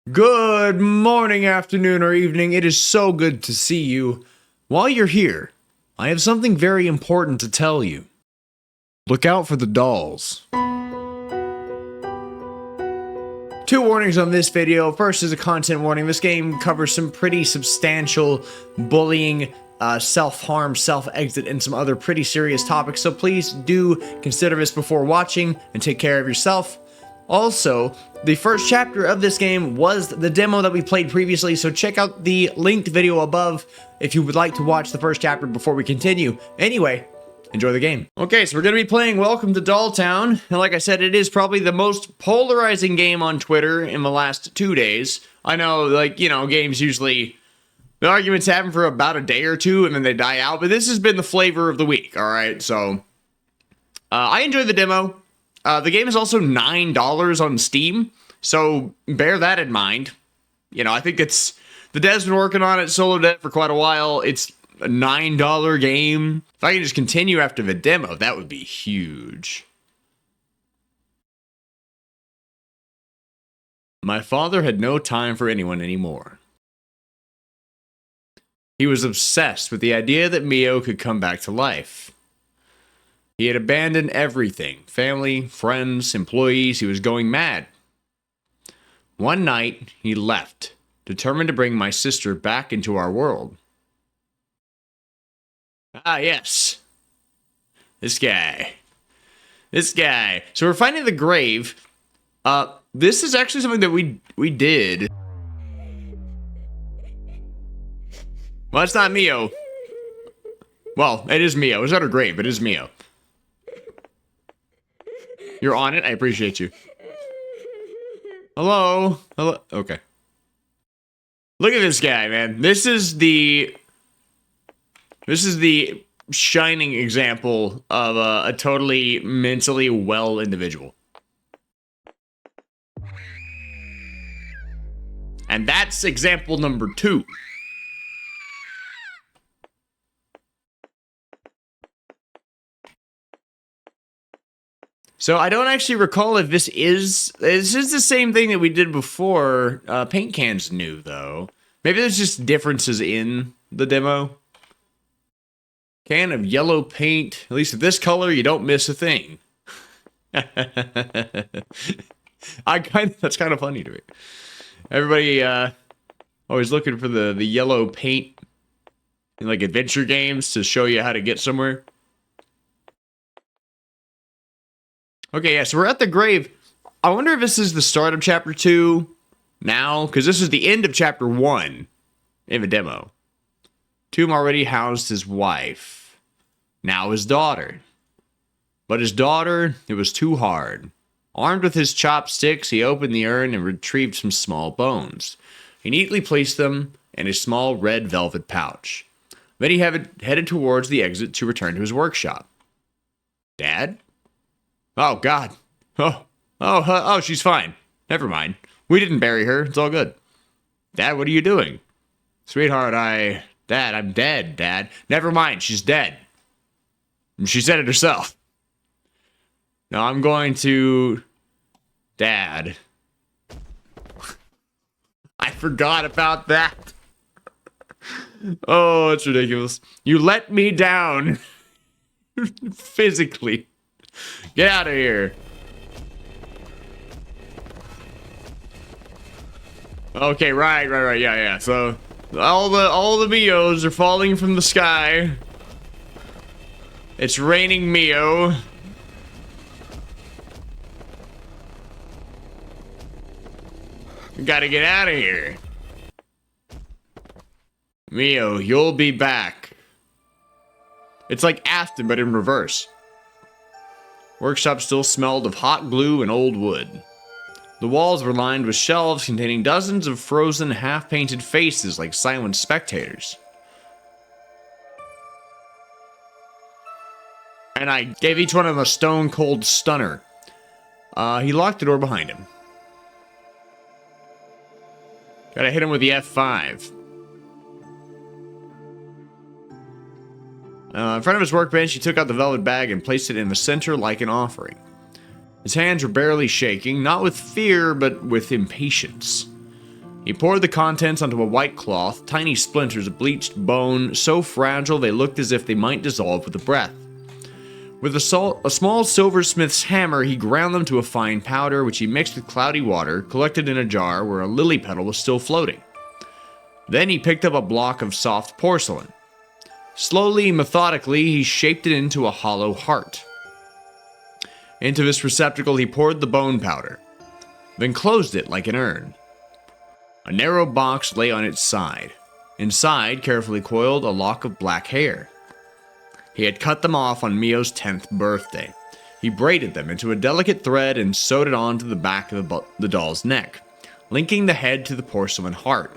Good morning, afternoon, or evening. It is so good to see you. While you're here, I have something very important to tell you. Look out for the dolls. Two warnings on this video. First is a content warning. This game covers some pretty substantial bullying, self-harm, self-exit, and some other pretty serious topics, so please do consider this before watching and take care of yourself. Also, the first chapter of this game was the demo that we played previously, so check out the linked video above if you would like to watch the first chapter before we continue. Anyway, enjoy the game. Okay, so we're going to be playing Welcome to Dolltown, and like I said, it is probably the most polarizing game on Twitter in the last 2 days. I know, games usually, the arguments happen for about a day or two, and then they die out, but this has been the flavor of the week, alright? So, I enjoyed the demo. The game is also $9 on Steam, so bear that in mind. I think the dev's been working on it, Solo Dev, for quite a while. It's a $9 game. If I can just continue after the demo, that would be huge. My father had no time for anyone anymore. He was obsessed with the idea that Mio could come back to life. He had abandoned everything, family, friends, employees. He was going mad. One night, he left, determined to bring my sister back into our world. Ah, yes. This guy. So we're finding the grave. This is actually something that we did. Well, it's not Mio. Well, it is Mio. It's not her grave, but it is Mio. You're on it? I appreciate you. Hello? Okay. Look at this guy, man. This is the shining example of a totally mentally well individual. And that's example number 2. So I don't actually recall if this is the same thing that we did before. Paint can's new, though. Maybe there's just differences in the demo. Can of yellow paint. At least with this color, you don't miss a thing. That's kind of funny to me. Everybody always looking for the yellow paint in like adventure games to show you how to get somewhere. Okay, yeah, so we're at the grave. I wonder if this is the start of chapter 2 now, because this is the end of chapter 1 in the demo. Tomb already housed his wife, now his daughter. But his daughter, it was too hard. Armed with his chopsticks, he opened the urn and retrieved some small bones. He neatly placed them in a small red velvet pouch. Then he headed towards the exit to return to his workshop. Dad? Oh, God. Oh, she's fine. Never mind. We didn't bury her. It's all good. Dad, what are you doing? Sweetheart, Dad, I'm dead, Dad. Never mind, she's dead. She said it herself. Now I'm going to... Dad. I forgot about that. Oh, it's ridiculous. You let me down. Physically. Get out of here. Okay, right. Yeah. So all the Mios are falling from the sky. It's raining Mio. We gotta get out of here. Mio, you'll be back. It's like Afton, but in reverse. Workshop still smelled of hot glue and old wood. The walls were lined with shelves containing dozens of frozen, half-painted faces like silent spectators. And I gave each one of them a stone-cold stunner. He locked the door behind him. Gotta hit him with the F5. In front of his workbench, he took out the velvet bag and placed it in the center like an offering. His hands were barely shaking, not with fear, but with impatience. He poured the contents onto a white cloth, tiny splinters of bleached bone, so fragile they looked as if they might dissolve with a breath. With a small silversmith's hammer, he ground them to a fine powder, which he mixed with cloudy water, collected in a jar where a lily petal was still floating. Then he picked up a block of soft porcelain. Slowly, methodically, he shaped it into a hollow heart. Into this receptacle he poured the bone powder, then closed it like an urn. A narrow box lay on its side. Inside, carefully coiled, a lock of black hair. He had cut them off on Mio's 10th birthday. He braided them into a delicate thread and sewed it onto the back of the doll's neck, linking the head to the porcelain heart.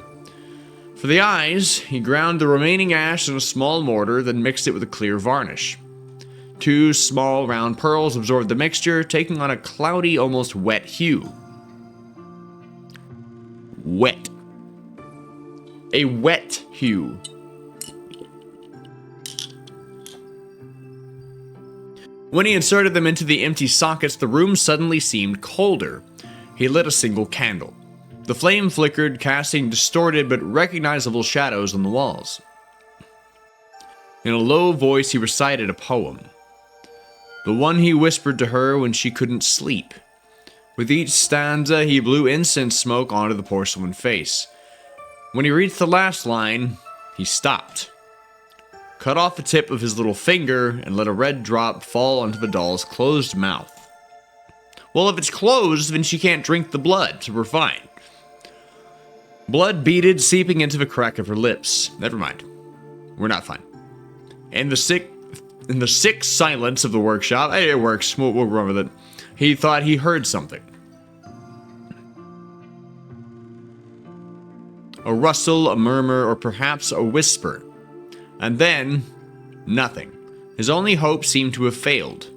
For the eyes, he ground the remaining ash in a small mortar, then mixed it with a clear varnish. 2 small round pearls absorbed the mixture, taking on a cloudy, almost wet hue. Wet. A wet hue. When he inserted them into the empty sockets, the room suddenly seemed colder. He lit a single candle. The flame flickered, casting distorted but recognizable shadows on the walls. In a low voice, he recited a poem. The one he whispered to her when she couldn't sleep. With each stanza, he blew incense smoke onto the porcelain face. When he reached the last line, he stopped, cut off the tip of his little finger, and let a red drop fall onto the doll's closed mouth. Well, if it's closed, then she can't drink the blood, so we're fine. Blood beaded, seeping into the crack of her lips. Never mind. We're not fine. In the sick silence of the workshop, hey, it works, we'll run with it. He thought he heard something. A rustle, a murmur, or perhaps a whisper. And then, nothing. His only hope seemed to have failed.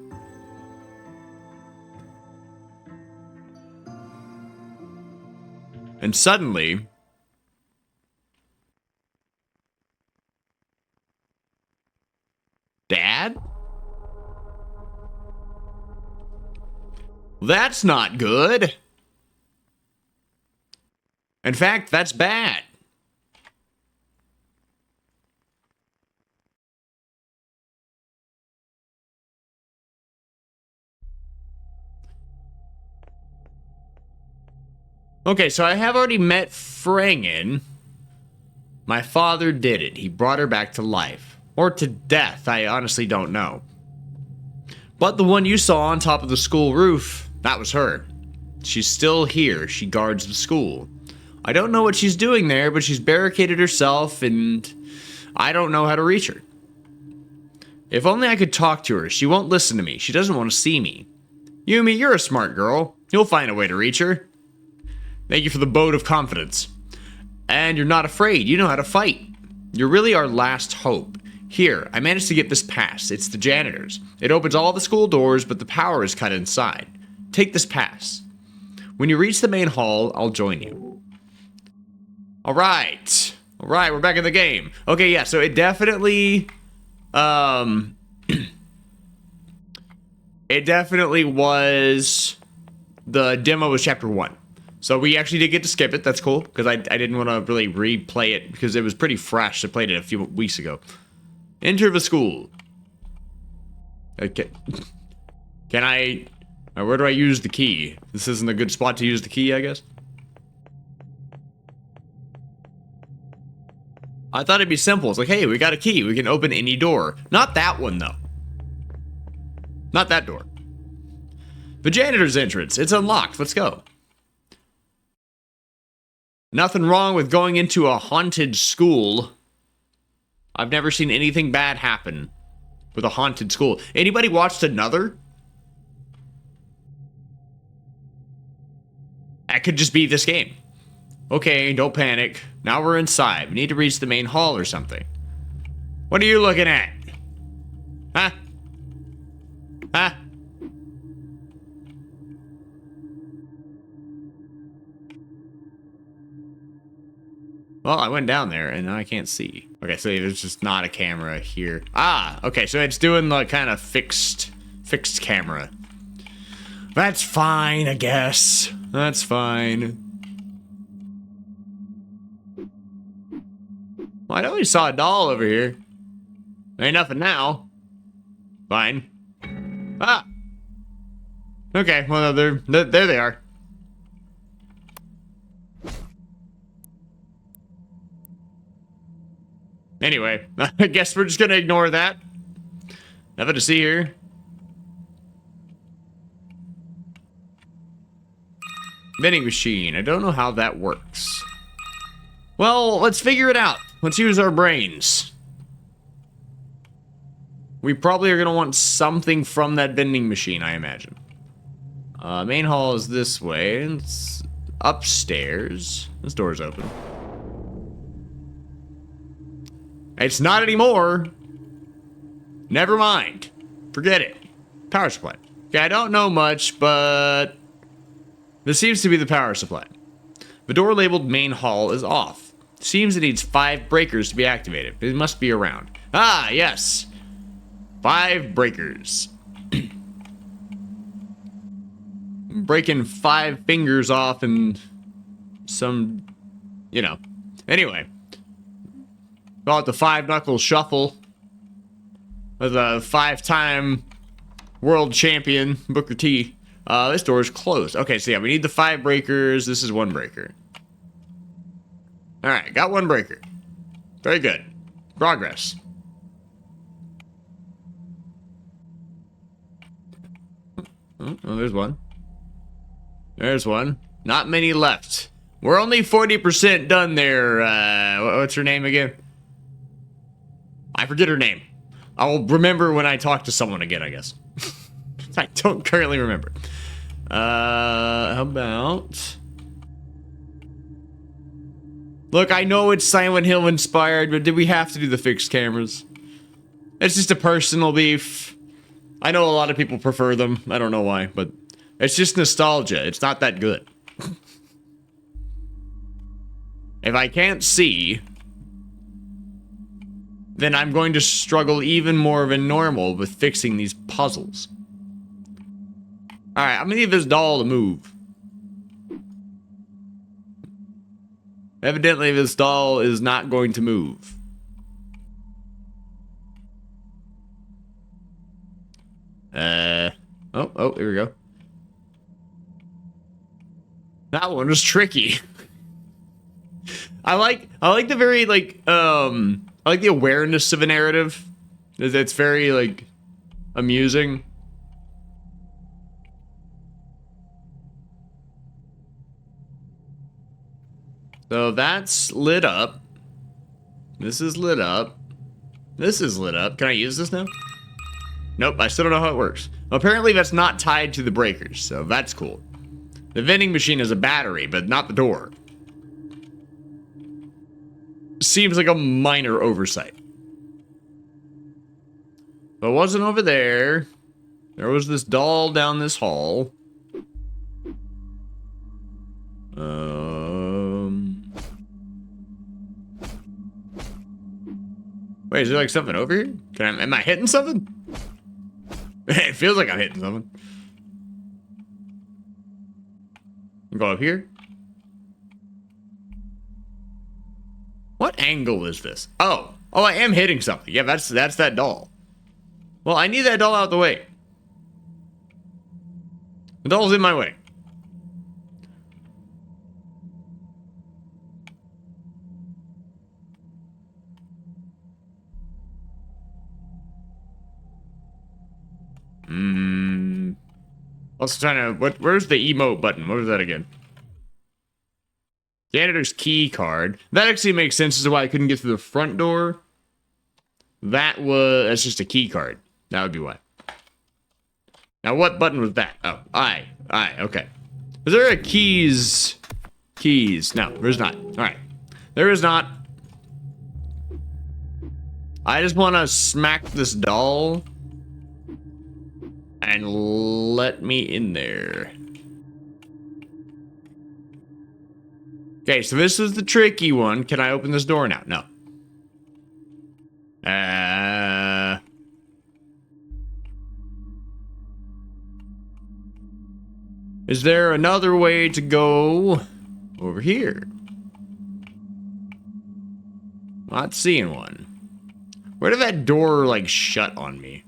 And suddenly, Dad? That's not good. In fact, that's bad. Okay, so I have already met Frangen. My father did it. He brought her back to life. Or to death, I honestly don't know. But the one you saw on top of the school roof, that was her. She's still here. She guards the school. I don't know what she's doing there, but she's barricaded herself, and I don't know how to reach her. If only I could talk to her. She won't listen to me. She doesn't want to see me. Yumi, you're a smart girl. You'll find a way to reach her. Thank you for the vote of confidence. And you're not afraid. You know how to fight. You're really our last hope. Here, I managed to get this pass. It's the janitor's. It opens all the school doors, but the power is cut inside. Take this pass. When you reach the main hall, I'll join you. Alright. Alright, we're back in the game. Okay, yeah, so it definitely... it definitely was... The demo was chapter 1. So we actually did get to skip it. That's cool, because I didn't want to really replay it, because it was pretty fresh. I played it a few weeks ago. Enter the school. Okay. Can I... Where do I use the key? This isn't a good spot to use the key, I guess. I thought it'd be simple. It's like, hey, we got a key. We can open any door. Not that one, though. Not that door. The janitor's entrance. It's unlocked. Let's go. Nothing wrong with going into a haunted school. I've never seen anything bad happen with a haunted school. Anybody watched Another? That could just be this game. Okay, don't panic. Now we're inside. We need to reach the main hall or something. What are you looking at? Huh? Huh? Well, I went down there and now I can't see. Okay, so there's just not a camera here. Ah, okay, so it's doing the kind of fixed camera. That's fine, I guess. That's fine. I know we saw a doll over here. Ain't nothing now. Fine. Ah! Okay, well, there they are. Anyway, I guess we're just gonna ignore that. Nothing to see here. Vending machine. I don't know how that works. Well, let's figure it out. Let's use our brains. We probably are gonna want something from that vending machine, I imagine. Main hall is this way. It's upstairs. This door's open. It's not anymore. Never mind. Forget it. Power supply. Okay, I don't know much, but this seems to be the power supply. The door labeled main hall is off. Seems it needs 5 breakers to be activated. It must be around. Ah, yes. 5 breakers. Breaking 5 fingers off and some, you know. Anyway. Call it the 5-knuckle shuffle. With a 5-time world champion, Booker T. This door is closed. Okay, so yeah, we need the 5 breakers. This is 1 breaker. Alright, got 1 breaker. Very good. Progress. Oh, there's 1. There's 1. Not many left. We're only 40% done there. What's her name again? I forget her name. I'll remember when I talk to someone again, I guess. I don't currently remember. How about... Look, I know it's Silent Hill inspired, but did we have to do the fixed cameras? It's just a personal beef. I know a lot of people prefer them. I don't know why, but it's just nostalgia. It's not that good. If I can't see, then I'm going to struggle even more than normal with fixing these puzzles. Alright, I'm gonna need this doll to move. Evidently, this doll is not going to move. Oh, here we go. That one was tricky. I like the very, like, I like the awareness of a narrative. It's very, like, amusing. So that's lit up. This is lit up. This is lit up. Can I use this now? Nope, I still don't know how it works. Apparently that's not tied to the breakers, so that's cool. The vending machine is a battery, but not the door. Seems like a minor oversight. But it wasn't over there. There was this doll down this hall. Wait, is there like something over here? Am I hitting something? It feels like I'm hitting something. Go up here. What angle is this? Oh, I am hitting something. Yeah, that's that doll. Well, I need that doll out of the way. The doll's in my way. Also trying to, where's the emote button? What was that again? Janitor's key card. That actually makes sense as to why I couldn't get through the front door. That's just a key card. That would be why. Now what button was that? Oh, I, okay. Is there a keys? No, there's not. Alright. There is not. I just want to smack this doll. And let me in there. Okay, so this is the tricky one. Can I open this door now? No. Is there another way to go over here? Not seeing one. Where did that door, like, shut on me?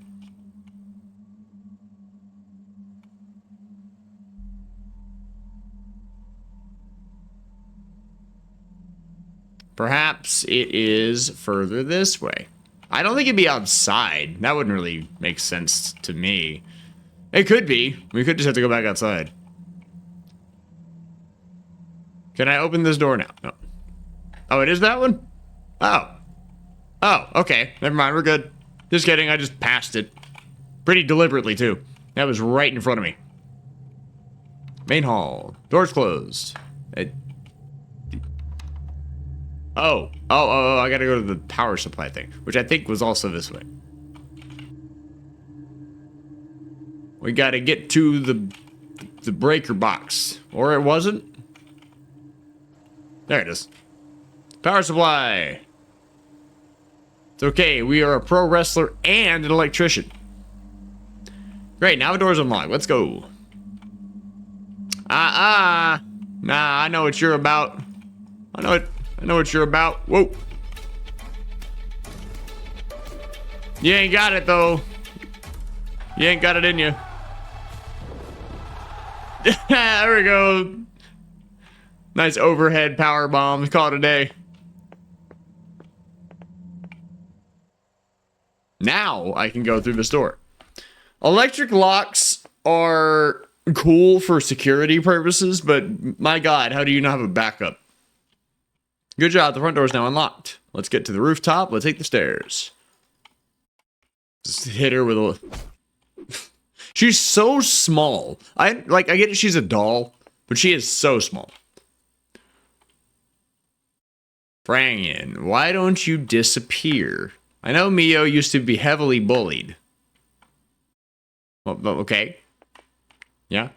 Perhaps it is further this way. I don't think it'd be outside. That wouldn't really make sense to me. It could be. We could just have to go back outside. Can I open this door now? No. Oh, it is that one? Oh. Oh, okay. Never mind, we're good. Just kidding, I just passed it. Pretty deliberately, too. That was right in front of me. Main hall. Doors closed. Oh, I gotta go to the power supply thing, which I think was also this way. We gotta get to the breaker box. Or it wasn't? There it is. Power supply. It's okay, we are a pro wrestler and an electrician. Great, now the door's unlocked. Let's go. Nah, I know what you're about. I know what you're about. Whoa. You ain't got it, though. You ain't got it in you. There we go. Nice overhead power bomb. Call it a day. Now I can go through the store. Electric locks are cool for security purposes, but my God, how do you not have a backup? Good job, the front door is now unlocked. Let's get to the rooftop. Let's take the stairs. Just hit her with a... She's so small. I get it, she's a doll, but she is so small. Frangen, why don't you disappear? I know Mio used to be heavily bullied. Well, okay. Yeah.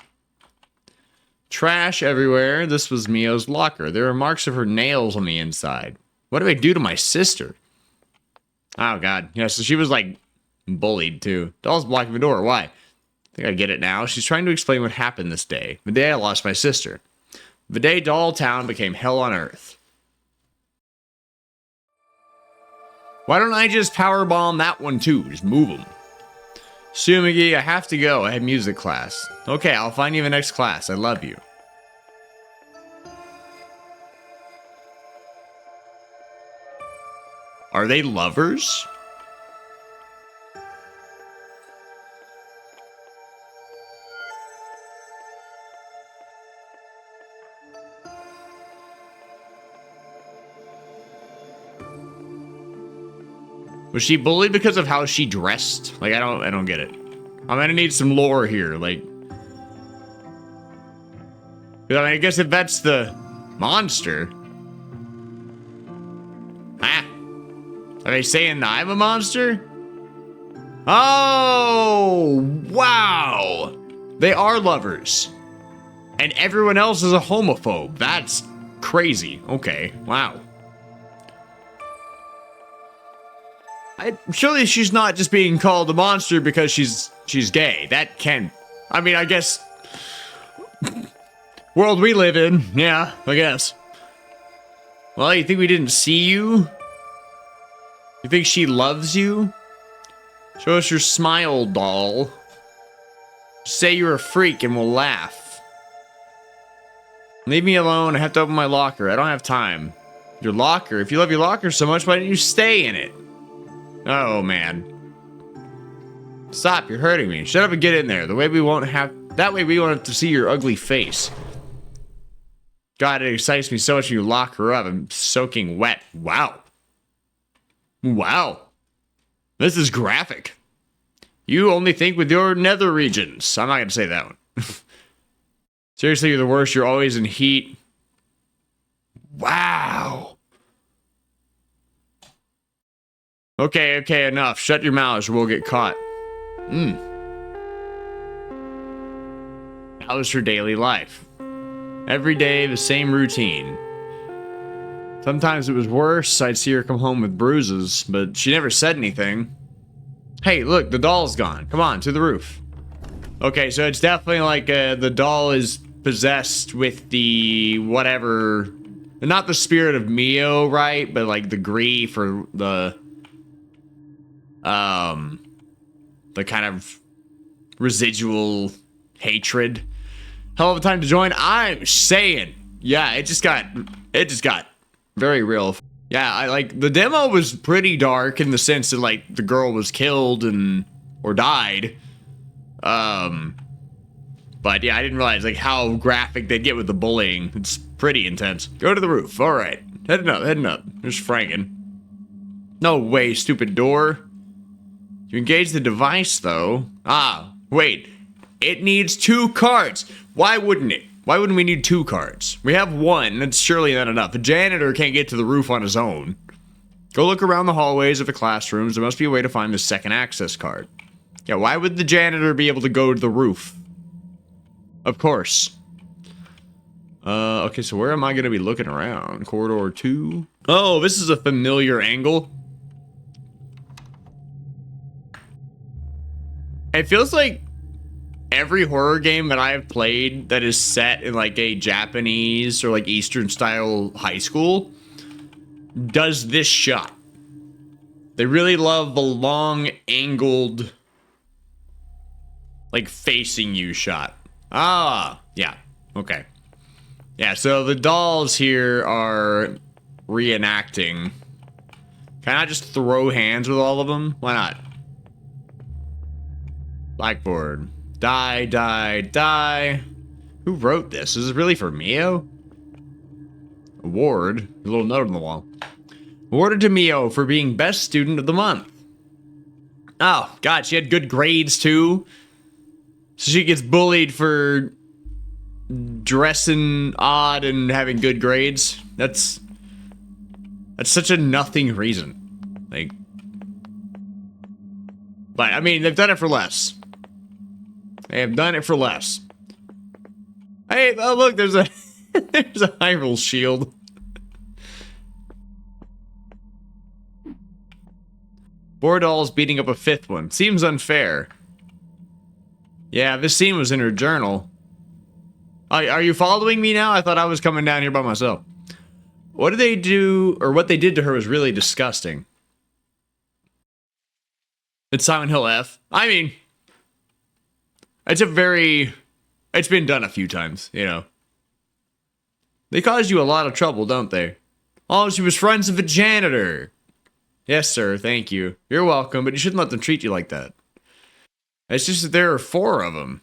Trash everywhere. This was Mio's locker. There are marks of her nails on the inside. What do I do to my sister? Oh, God. Yeah, so she was, like, bullied, too. Doll's blocking the door. Why? I think I get it now. She's trying to explain what happened this day. The day I lost my sister. The day Doll Town became hell on earth. Why don't I just powerbomb that one, too? Just move them. Sumigi, I have to go. I have music class. Okay, I'll find you in the next class. I love you. Are they lovers? Was she bullied because of how she dressed? Like, I don't get it. I'm gonna need some lore here, like... I mean, I guess if that's the monster... Ah! Are they saying I'm a monster? Oh! Wow! They are lovers. And everyone else is a homophobe. That's crazy. Okay, wow. Surely she's not just being called a monster because she's gay. That can... I mean, I guess... World we live in. Yeah, I guess. Well, you think we didn't see you? You think she loves you? Show us your smile, doll. Say you're a freak and we'll laugh. Leave me alone. I have to open my locker. I don't have time. Your locker? If you love your locker so much, why didn't you stay in it? Oh, man. Stop, you're hurting me. Shut up and get in there. That way we won't have to see your ugly face. God, it excites me so much when you lock her up. I'm soaking wet. Wow. Wow. This is graphic. You only think with your nether regions. I'm not going to say that one. Seriously, you're the worst. You're always in heat. Wow. Okay, enough. Shut your mouths or we'll get caught. That was her daily life. Every day, the same routine. Sometimes it was worse. I'd see her come home with bruises, but she never said anything. Hey, look, the doll's gone. Come on, to the roof. Okay, so it's definitely like the doll is possessed with the whatever not the spirit of Mio, right? But like the grief or the kind of residual hatred. Hell of a time to join. I'm saying, yeah, it just got very real. Yeah, I like the demo was pretty dark in the sense that like the girl was killed or died. But yeah, I didn't realize like how graphic they'd get with the bullying. It's pretty intense. Go to the roof. All right, heading up. There's Franken. No way, stupid door. You engage the device though. Ah, wait. It needs 2 cards. Why wouldn't it? Why wouldn't we need 2 cards? We have 1. That's surely not enough. A janitor can't get to the roof on his own. Go look around the hallways of the classrooms. There must be a way to find the second access card. Yeah, why would the janitor be able to go to the roof? Of course. Okay, so where am I going to be looking around? Corridor 2? Oh, this is a familiar angle. It feels like every horror game that I have played that is set in like a Japanese or like Eastern style high school does this shot. They really love the long angled like facing you shot. Ah, yeah. Okay. Yeah, so the dolls here are reenacting. Can I just throw hands with all of them? Why not? Blackboard. Die. Who wrote this? Is this really for Mio? Award. A little note on the wall. Awarded to Mio for being best student of the month. Oh, God, she had good grades too. So she gets bullied for dressing odd and having good grades. That's such a nothing reason. Like, but I mean, they've done it for less. They have done it for less. Hey, oh look, there's a there's a Hyrule shield. Bordal's beating up a 5th one. Seems unfair. Yeah, this scene was in her journal. Are you following me now? I thought I was coming down here by myself. What did they do, or what they did to her was really disgusting. It's Silent Hill F. I mean, it's been done a few times, you know. They cause you a lot of trouble, don't they? Oh, she was friends with the janitor. Yes, sir, thank you. You're welcome, but you shouldn't let them treat you like that. It's just that there are 4 of them.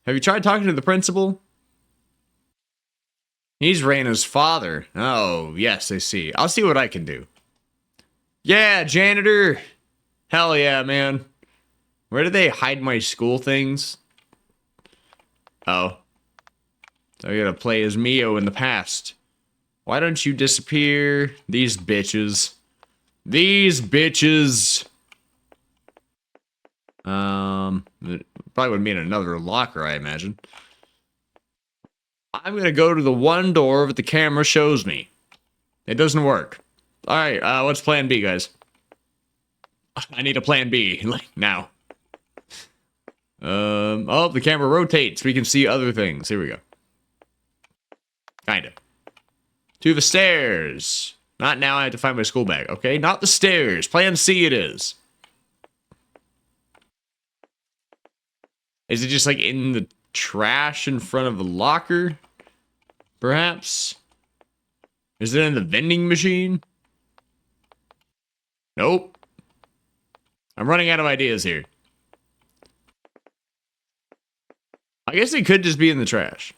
Have you tried talking to the principal? He's Reina's father. Oh, yes, I see. I'll see what I can do. Yeah, janitor. Hell yeah, man. Where do they hide my school things? Oh. So I gotta play as Mio in the past. Why don't you disappear? These bitches. These bitches. Probably would mean another locker, I imagine. I'm gonna go to the one door that the camera shows me. It doesn't work. Alright, what's plan B, guys? I need a plan B, like, now. Oh, the camera rotates. We can see other things. Here we go. Kinda. To the stairs. Not now, I have to find my school bag. Okay, not the stairs. Plan C it is. Is it just like in the trash in front of the locker? Perhaps? Is it in the vending machine? Nope. I'm running out of ideas here. I guess it could just be in the trash.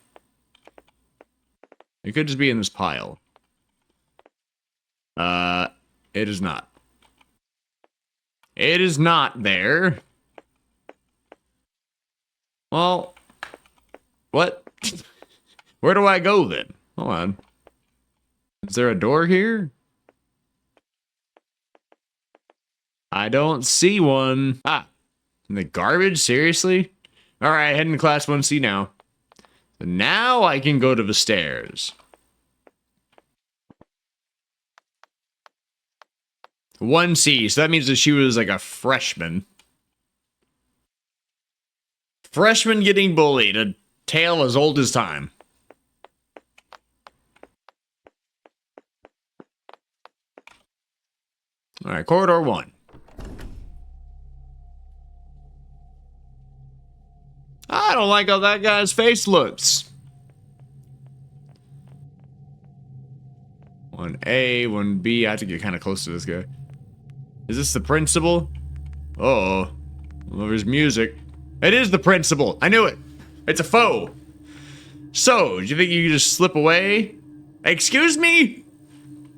It could just be in this pile. It is not. It is not there. Well, what? Where do I go then? Hold on. Is there a door here? I don't see one. Ah, in the garbage? Seriously? Alright, heading to class 1C now. So now I can go to the stairs. 1C, so that means that she was like a freshman. Freshman getting bullied, a tale as old as time. All right, corridor 1. I don't like how that guy's face looks. 1A, 1B. I have to get kind of close to this guy. Is this the principal? Uh-oh. Well, there's music. It is the principal. I knew it. It's a foe. So, do you think you could just slip away? Excuse me?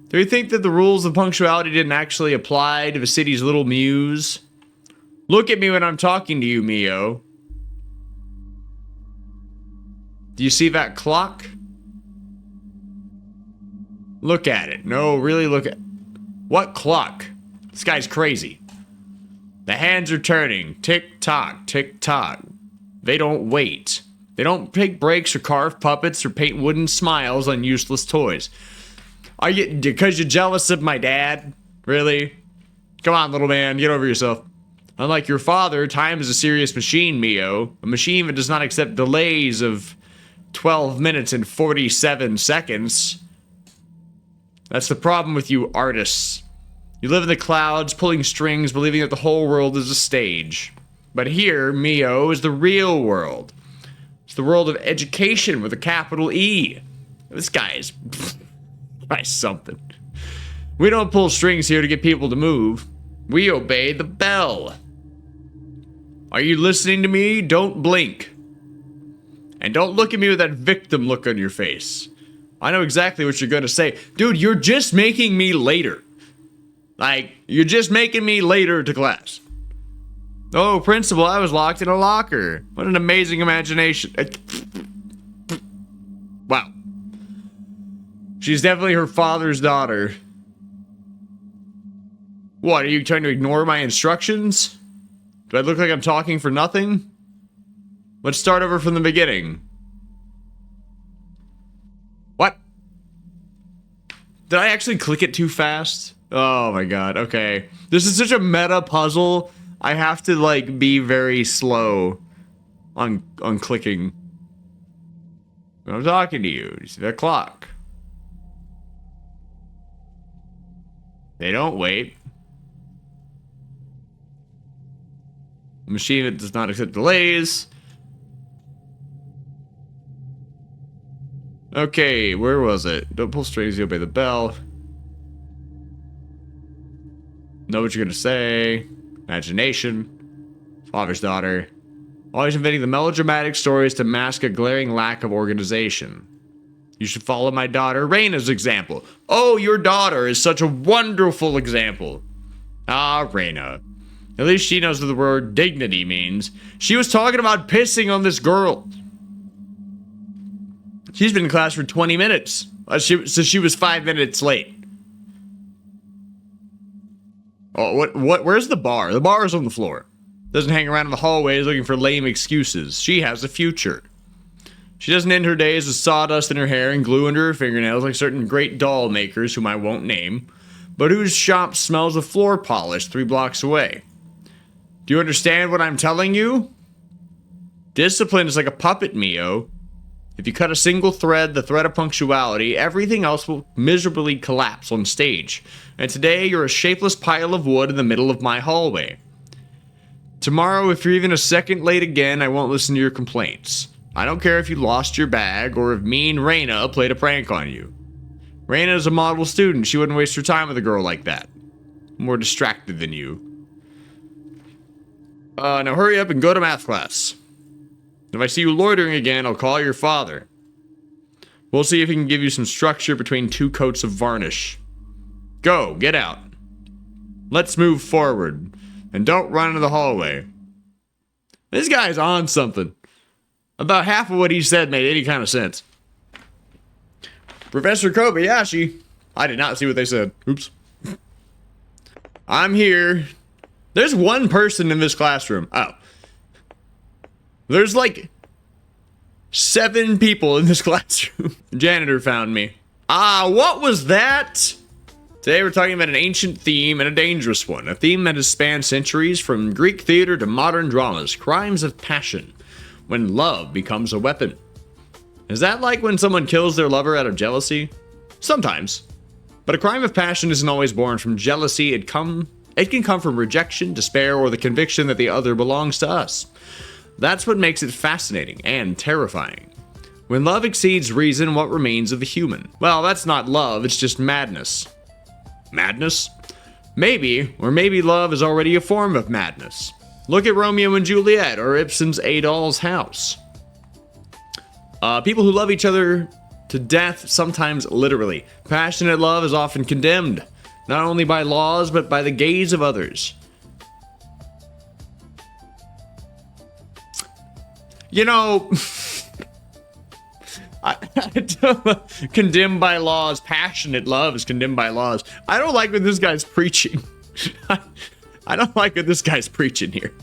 Do you think that the rules of punctuality didn't actually apply to the city's little muse? Look at me when I'm talking to you, Mio. Do you see that clock? Look at it. No, really look at... What clock? This guy's crazy. The hands are turning. Tick-tock, tick-tock. They don't wait. They don't take breaks or carve puppets or paint wooden smiles on useless toys. Are you... Because you're jealous of my dad? Really? Come on, little man. Get over yourself. Unlike your father, time is a serious machine, Mio. A machine that does not accept delays of 12 minutes and 47 seconds. That's the problem with you artists. You live in the clouds, pulling strings, believing that the whole world is a stage. But here, Mio, is the real world. It's the world of education with a capital E. This guy is... something. We don't pull strings here to get people to move. We obey the bell. Are you listening to me? Don't blink. And don't look at me with that victim look on your face. I know exactly what you're gonna say. Dude, you're just making me later. Like, you're just making me later to class. Oh, principal, I was locked in a locker. What an amazing imagination. Wow. She's definitely her father's daughter. What, are you trying to ignore my instructions? Do I look like I'm talking for nothing? Let's start over from the beginning. What? Did I actually click it too fast? Oh my god, okay. This is such a meta puzzle. I have to, like, be very slow on clicking. When I'm talking to you, you see that clock. They don't wait. A machine that does not accept delays. Okay, where was it? Don't pull strings, you obey the bell. Know what you're gonna say. Imagination. Father's daughter. Always inventing the melodramatic stories to mask a glaring lack of organization. You should follow my daughter Reina's example. Oh, your daughter is such a wonderful example. Ah, Reina. At least she knows what the word dignity means. She was talking about pissing on this girl. She's been in class for 20 minutes. So she was 5 minutes late. Oh, where's the bar? The bar is on the floor. Doesn't hang around in the hallways looking for lame excuses. She has a future. She doesn't end her days with sawdust in her hair and glue under her fingernails like certain great doll makers whom I won't name, but whose shop smells of floor polish 3 blocks away. Do you understand what I'm telling you? Discipline is like a puppet, Mio. If you cut a single thread, the thread of punctuality, everything else will miserably collapse on stage. And today, you're a shapeless pile of wood in the middle of my hallway. Tomorrow, if you're even a second late again, I won't listen to your complaints. I don't care if you lost your bag or if mean Reina played a prank on you. Reina is a model student. She wouldn't waste her time with a girl like that. More distracted than you. Now hurry up and go to math class. If I see you loitering again, I'll call your father. We'll see if he can give you some structure between 2 coats of varnish. Go, get out. Let's move forward. And don't run into the hallway. This guy's on something. About half of what he said made any kind of sense. Professor Kobayashi. I did not see what they said. Oops. I'm here. There's one person in this classroom. Oh. There's like 7 people in this classroom. The janitor found me. Ah, what was that? Today we're talking about an ancient theme and a dangerous one. A theme that has spanned centuries from Greek theater to modern dramas. Crimes of passion. When love becomes a weapon. Is that like when someone kills their lover out of jealousy? Sometimes. But a crime of passion isn't always born from jealousy. It can come from rejection, despair, or the conviction that the other belongs to us. That's what makes it fascinating and terrifying. When love exceeds reason, what remains of the human? Well, that's not love, it's just madness. Madness? Maybe, or maybe love is already a form of madness. Look at Romeo and Juliet, or Ibsen's A Doll's House. People who love each other to death, sometimes literally. Passionate love is often condemned, not only by laws, but by the gaze of others. You know, condemned by laws. Passionate love is condemned by laws. I don't like when this guy's preaching. I don't like what this guy's preaching here.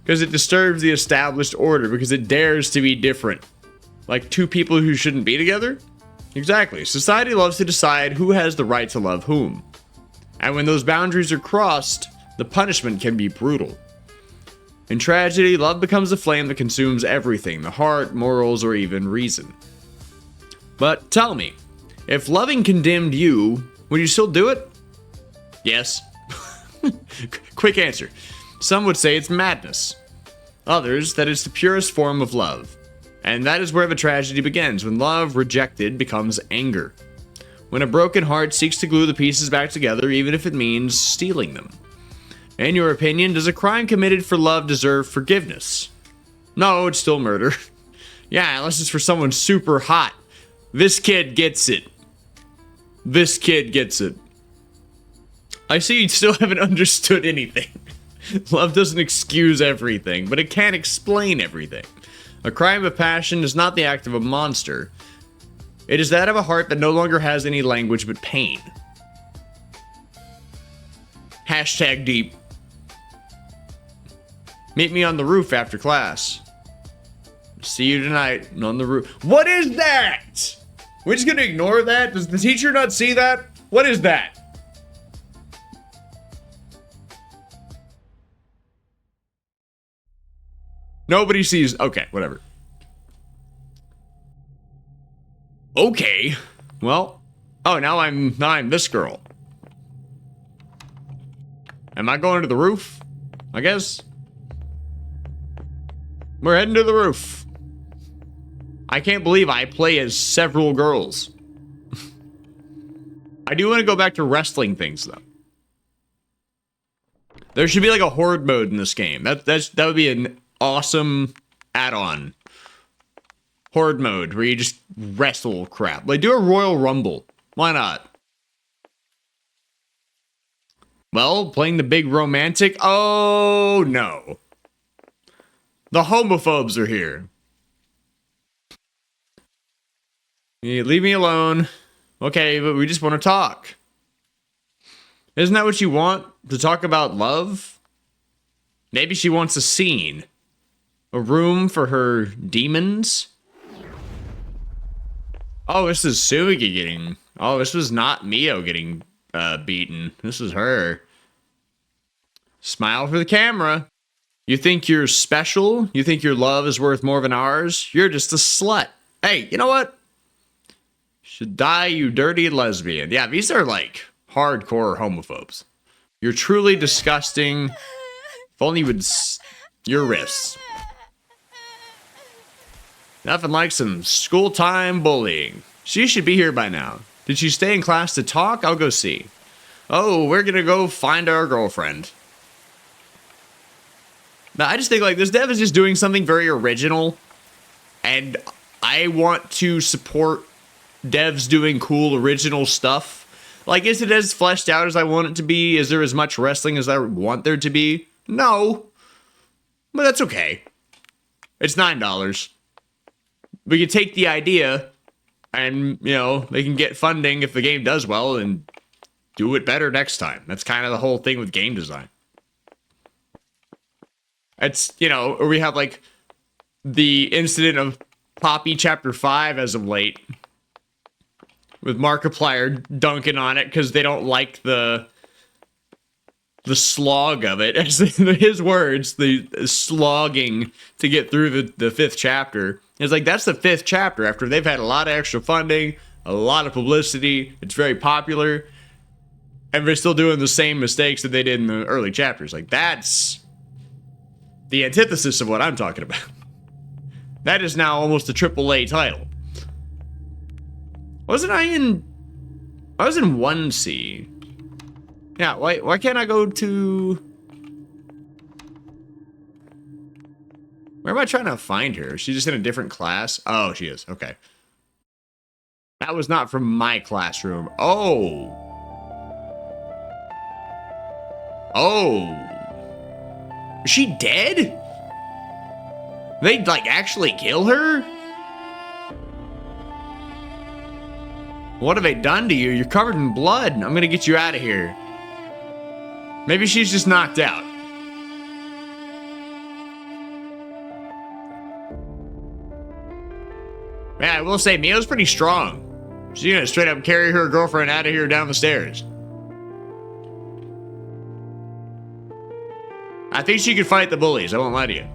Because it disturbs the established order, because it dares to be different. Like two people who shouldn't be together? Exactly. Society loves to decide who has the right to love whom. And when those boundaries are crossed, the punishment can be brutal. In tragedy, love becomes a flame that consumes everything, the heart, morals, or even reason. But tell me, if loving condemned you, would you still do it? Yes. Quick answer. Some would say it's madness. Others, that it's the purest form of love. And that is where the tragedy begins, when love rejected becomes anger. When a broken heart seeks to glue the pieces back together, even if it means stealing them. In your opinion, does a crime committed for love deserve forgiveness? No, it's still murder. Yeah, unless it's for someone super hot. This kid gets it. This kid gets it. I see you still haven't understood anything. Love doesn't excuse everything, but it can explain everything. A crime of passion is not the act of a monster. It is that of a heart that no longer has any language but pain. Hashtag deep. Meet me on the roof after class. See you tonight on the roof. What is that? We're just gonna ignore that? Does the teacher not see that? What is that? Nobody sees. Okay, whatever. Okay. Well. Oh, now I'm this girl. Am I going to the roof? I guess. We're heading to the roof. I can't believe I play as several girls. I do want to go back to wrestling things, though. There should be like a horde mode in this game. That would be an awesome add-on. Horde mode, where you just wrestle crap. Like, do a Royal Rumble. Why not? Well, playing the big romantic? Oh, no. The homophobes are here. You leave me alone. Okay, but we just want to talk. Isn't that what you want? To talk about love? Maybe she wants a scene. A room for her demons? Oh, this is Suigi getting... Oh, this was not Mio getting beaten. This is her. Smile for the camera. You think you're special? You think your love is worth more than ours? You're just a slut. Hey, you know what? Should die, you dirty lesbian. Yeah, these are like hardcore homophobes. You're truly disgusting. If only you would... Your wrists. Nothing like some school time bullying. She should be here by now. Did she stay in class to talk? I'll go see. Oh, we're gonna go find our girlfriend. Now, I just think like this dev is just doing something very original. And I want to support devs doing cool original stuff. Like, is it as fleshed out as I want it to be? Is there as much wrestling as I want there to be? No. But that's okay. It's $9. We can take the idea and, you know, they can get funding if the game does well and do it better next time. That's kind of the whole thing with game design. It's, you know, or we have like the incident of Poppy Chapter 5 as of late. With Markiplier dunking on it because they don't like the slog of it. As his words, the slogging to get through the 5th chapter. It's like, that's the 5th chapter after they've had a lot of extra funding, a lot of publicity. It's very popular. And they're still doing the same mistakes that they did in the early chapters. Like, that's the antithesis of what I'm talking about. That is now almost a AAA title. I was in 1C. Yeah, why can't I go to... Where am I trying to find her? Is she just in a different class? Oh, she is. Okay. That was not from my classroom. Oh. Oh. Is she dead? They, like, actually kill her? What have they done to you? You're covered in blood. I'm gonna get you out of here. Maybe she's just knocked out. Man, I will say, Mio's pretty strong. She's gonna straight up carry her girlfriend out of here down the stairs. I think she could fight the bullies, I won't lie to you.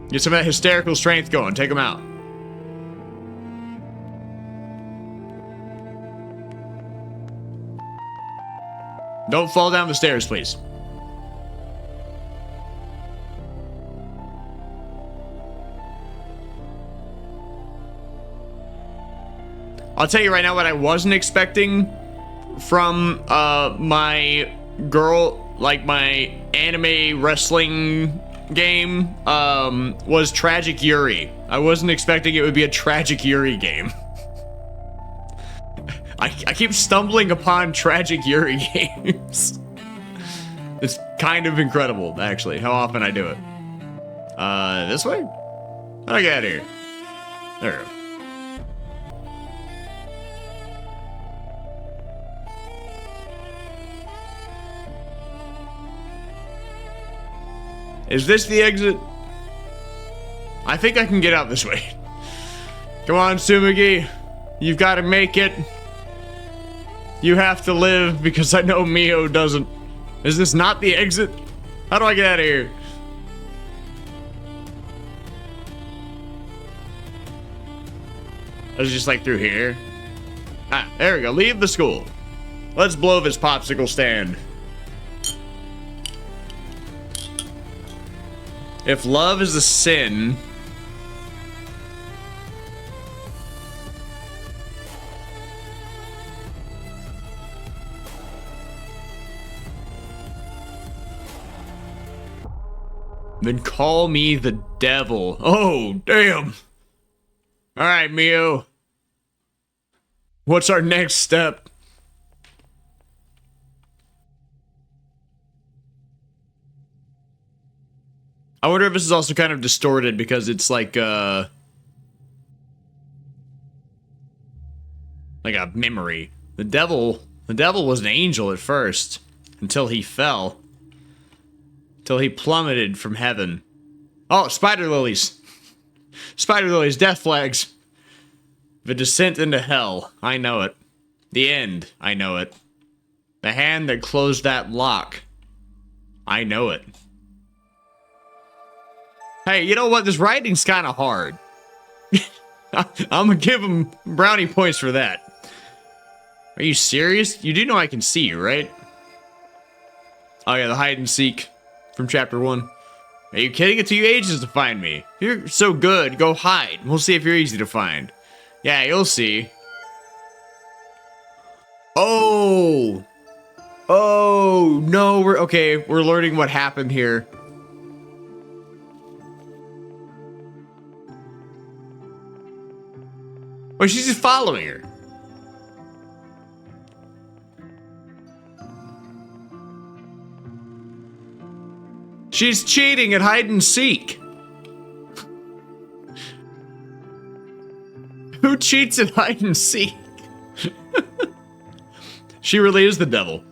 Get some of that hysterical strength going, take them out. Don't fall down the stairs, please. I'll tell you right now what I wasn't expecting from my girl, like my anime wrestling game, was Tragic Yuri. I wasn't expecting it would be a Tragic Yuri game. I keep stumbling upon Tragic Yuri games. It's kind of incredible, actually, how often I do it. This way? How'd I get out of here? There we go. Is this the exit? I think I can get out this way. Come on, Tsumugi. You've got to make it. You have to live because I know Mio doesn't. Is this not the exit? How do I get out of here? I was just like through here. Ah, there we go. Leave the school. Let's blow this popsicle stand. If love is a sin, then call me the devil. Oh, damn. All right, Mio. What's our next step? I wonder if this is also kind of distorted because it's like a memory. The devil was an angel at first until he fell. Until he plummeted from heaven. Oh, spider lilies. Spider lilies, death flags. The descent into hell. I know it. The end. I know it. The hand that closed that lock. I know it. Hey, you know what? This writing's kind of hard. I'm gonna give him brownie points for that. Are you serious? You do know I can see you, right? Oh yeah, the hide and seek from chapter 1. Are you kidding? It took you ages to find me. If you're so good, go hide. We'll see if you're easy to find. Yeah, you'll see. Oh! Oh, no, we're learning what happened here. Or she's just following her. She's cheating at hide and seek. Who cheats at hide and seek? She really is the devil.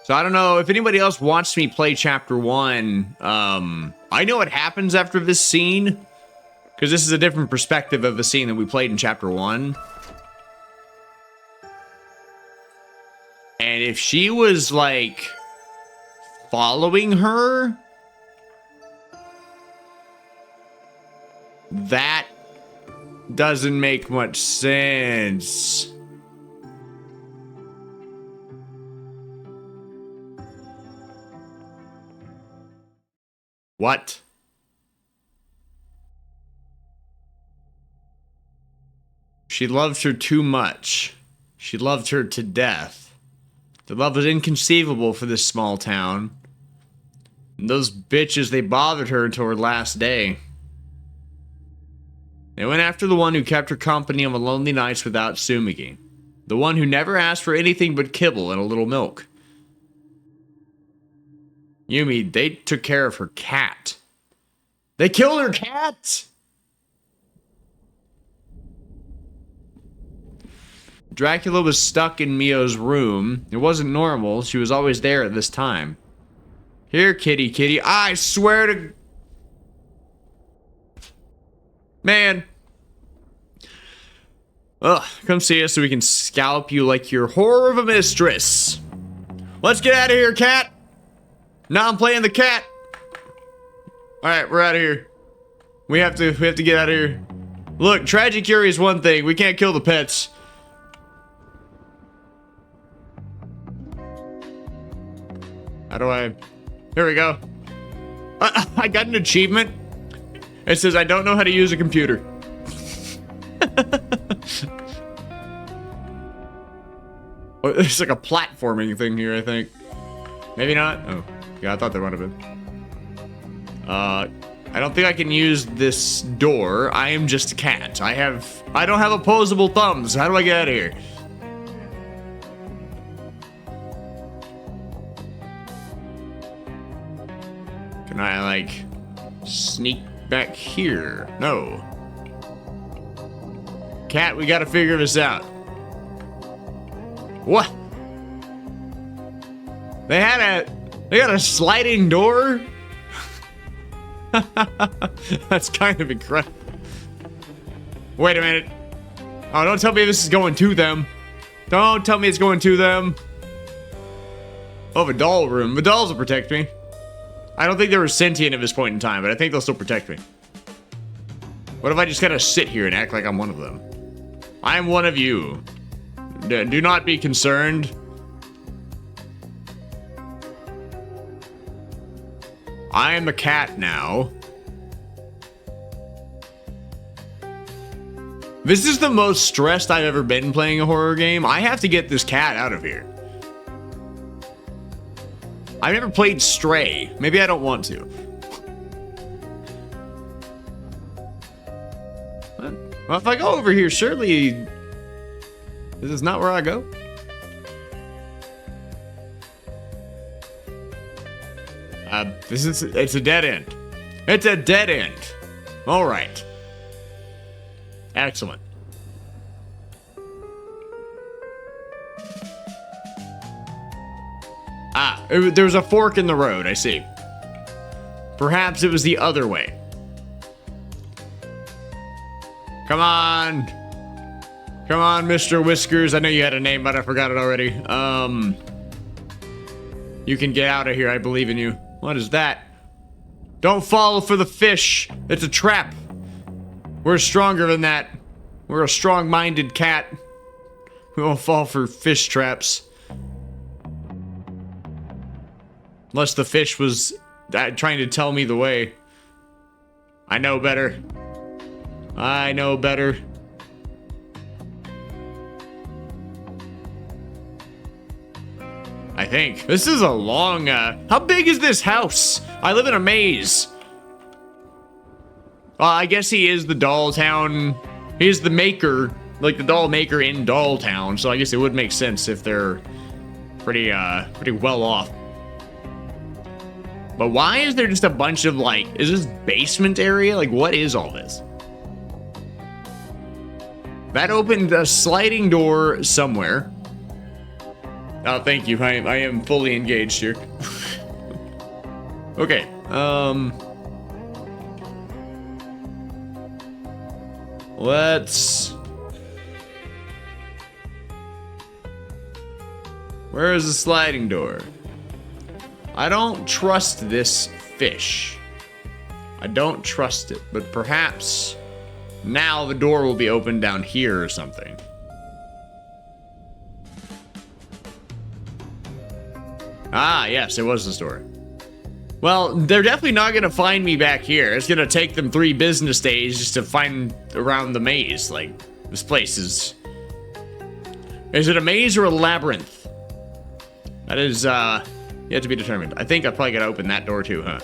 So I don't know if anybody else wants me play chapter 1. I know what happens after this scene, because this is a different perspective of the scene that we played in chapter 1. And if she was like following her, that doesn't make much sense. What? She loved her too much. She loved her to death. The love was inconceivable for this small town. And those bitches, they bothered her until her last day. They went after the one who kept her company on the lonely nights without Tsumugi. The one who never asked for anything but kibble and a little milk. Yumi, they took care of her cat. They killed her cat! Dracula was stuck in Mio's room. It wasn't normal. She was always there at this time. Here, kitty, kitty. I swear to... Man. Ugh, come see us so we can scalp you like your whore of a mistress. Let's get out of here, cat. Now I'm playing the cat. Alright, we're out of here. We have to get out of here. Look, tragic Yuri is one thing. We can't kill the pets. How do I... Here we go. I got an achievement. It says I don't know how to use a computer. Oh, it's like a platforming thing here, I think. Maybe not. Oh, yeah, I thought there might have been. I don't think I can use this door. I am just a cat. I don't have opposable thumbs. How do I get out of here? Can I, like, sneak back here? No. Cat, we gotta figure this out. What? They had a sliding door? That's kind of incredible. Wait a minute. Oh, don't tell me this is going to them. Don't tell me it's going to them. Oh, the doll room. The dolls will protect me. I don't think they were sentient at this point in time, but I think they'll still protect me. What if I just gotta sit here and act like I'm one of them? I'm one of you. Do not be concerned. I am a cat now. This is the most stressed I've ever been playing a horror game. I have to get this cat out of here. I've never played Stray. Maybe I don't want to. Well, if I go over here, surely this is not where I go. It's a dead end. It's a dead end. All right. Excellent. There was a fork in the road, I see. Perhaps it was the other way. Come on. Come on, Mr. Whiskers. I know you had a name, but I forgot it already. You can get out of here. I believe in you. What is that? Don't fall for the fish. It's a trap. We're stronger than that. We're a strong-minded cat. We won't fall for fish traps. Unless the fish was trying to tell me the way. I know better. I know better. I think. This is a long, how big is this house? I live in a maze. I guess he is the Doll Town. He's the maker, like the doll maker in Doll Town. So I guess it would make sense if they're pretty well off. But why is there just a bunch of, like, is this basement area? Like, what is all this? That opened a sliding door somewhere. Oh, thank you. I am fully engaged here. Okay. Where is the sliding door? I don't trust this fish. I don't trust it, but perhaps now the door will be opened down here or something. Ah, yes, it was this door. Well, they're definitely not gonna find me back here. It's gonna take them 3 business days just to find around the maze. Like, this place is... Is it a maze or a labyrinth? That is, yet to be determined. I think I probably gotta open that door too, huh?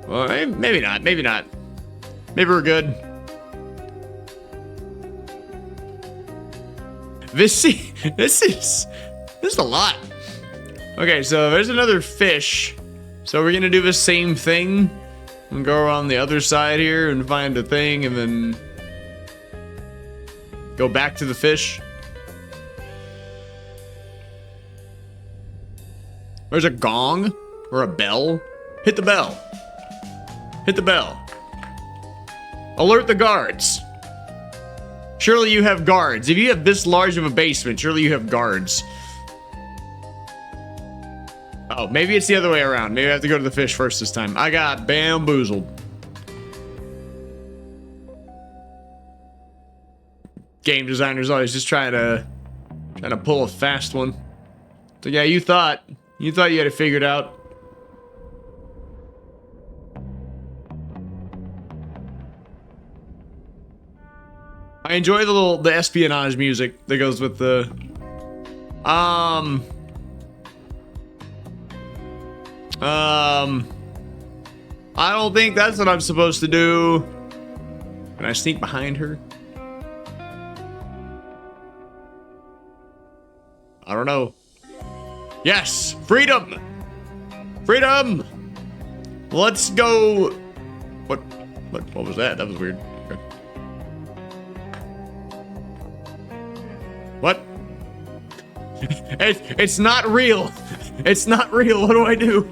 Well, maybe not, maybe not. Maybe we're good. This is a lot. Okay, so there's another fish. So we're gonna do the same thing. And go around the other side here and find a thing and then go back to the fish. There's a gong or a bell. Hit the bell. Hit the bell. Alert the guards. Surely you have guards. If you have this large of a basement, surely you have guards. Oh, maybe it's the other way around. Maybe I have to go to the fish first this time. I got bamboozled. Game designers always just trying to pull a fast one. So yeah, you thought you had it figured out. I enjoy the espionage music that goes with the I don't think that's what I'm supposed to do. Can I sneak behind her? I don't know. Yes, freedom. Freedom. Let's go. What was that? That was weird. Okay. What? It's not real. It's not real. What do I do?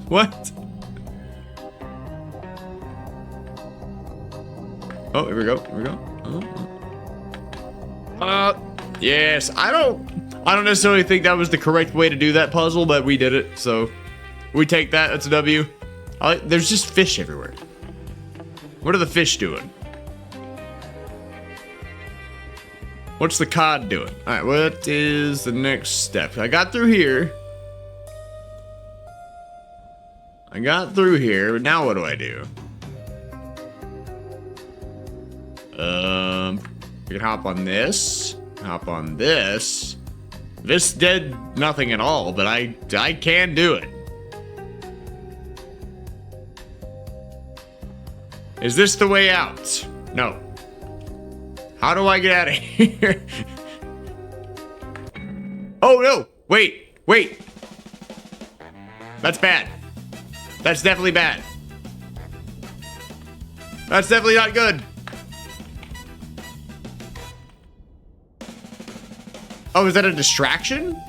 What? Oh, here we go. Here we go. Yes. I don't necessarily think that was the correct way to do that puzzle, but we did it. So we take that. That's a W. There's just fish everywhere. What are the fish doing? What's the cod doing? All right, what is the next step? I got through here. I got through here, but now what do I do? We can hop on this. Hop on this. This did nothing at all, but I can do it. Is this the way out? No. How do I get out of here? Oh no! Wait! That's bad. That's definitely bad. That's definitely not good. Oh, is that a distraction?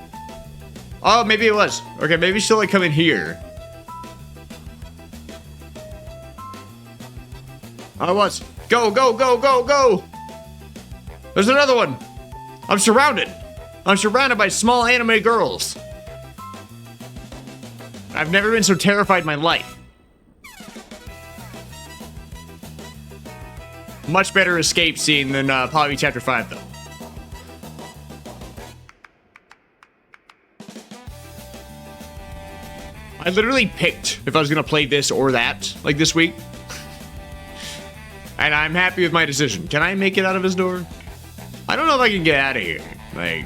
Oh, maybe it was. Okay, maybe she'll like come in here. Oh, it was. Go, go, go, go, go! There's another one! I'm surrounded! I'm surrounded by small anime girls. I've never been so terrified in my life. Much better escape scene than probably Chapter 5, though. I literally picked if I was gonna play this or that, like this week. And I'm happy with my decision. Can I make it out of his door? I don't know if I can get out of here. Like,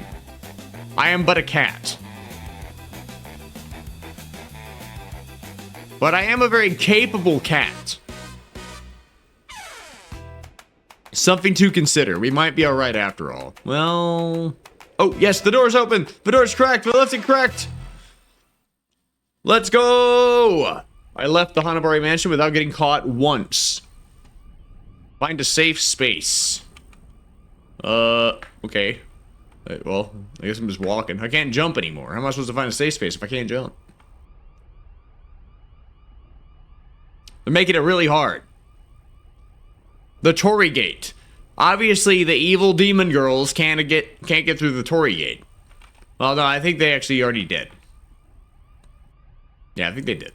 I am but a cat. But I am a very capable cat. Something to consider. We might be alright after all. Well... Oh, yes, the door's open! The door's cracked! The lift's cracked! Let's go! I left the Hanabari Mansion without getting caught once. Find a safe space. Okay. Well, I guess I'm just walking. I can't jump anymore. How am I supposed to find a safe space if I can't jump? They're making it really hard. The Torii Gate. Obviously, the evil demon girls can't get through the Torii Gate. Well, no, I think they actually already did. Yeah, I think they did.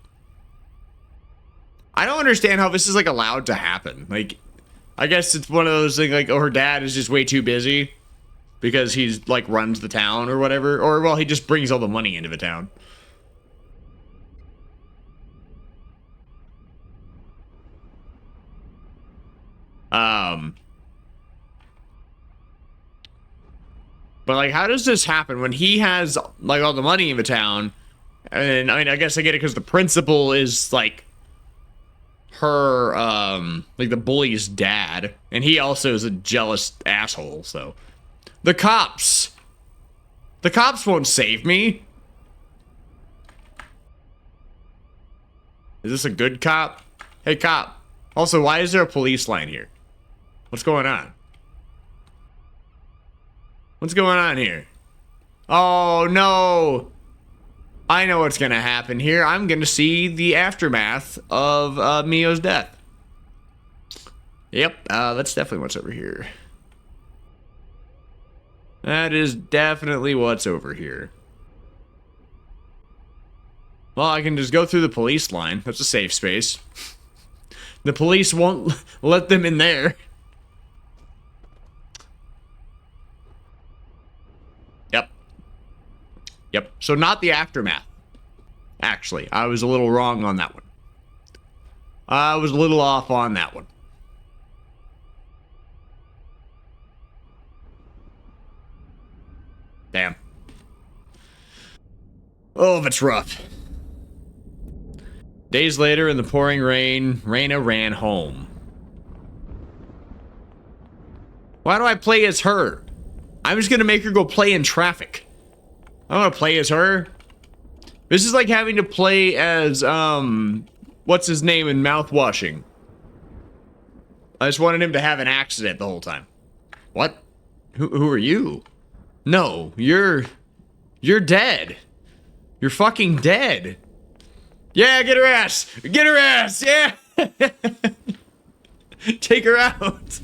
I don't understand how this is, like, allowed to happen. Like, I guess it's one of those things, like, oh, her dad is just way too busy because he's, like, runs the town or whatever. Or, well, he just brings all the money into the town. But, like, how does this happen when he has, like, all the money in the town? And, I mean, I guess I get it because the principal is, like, her, like, the bully's dad. And he also is a jealous asshole, so. The cops! The cops won't save me! Is this a good cop? Hey, cop. Also, why is there a police line here? What's going on? What's going on here? Oh, no! I know what's gonna happen here. I'm gonna see the aftermath of Mio's death. Yep, that's definitely what's over here. That is definitely what's over here. Well, I can just go through the police line. That's a safe space. The police won't let them in there. Yep, so not the aftermath. Actually, I was a little wrong on that one. I was a little off on that one. Damn. Oh, that's rough. Days later, in the pouring rain, Reina ran home. Why do I play as her? I'm just gonna make her go play in traffic. I don't want to play as her. This is like having to play as, what's his name in Mouthwashing. I just wanted him to have an accident the whole time. What? Who are you? No, you're dead. You're fucking dead. Yeah, get her ass. Get her ass, yeah. Take her out.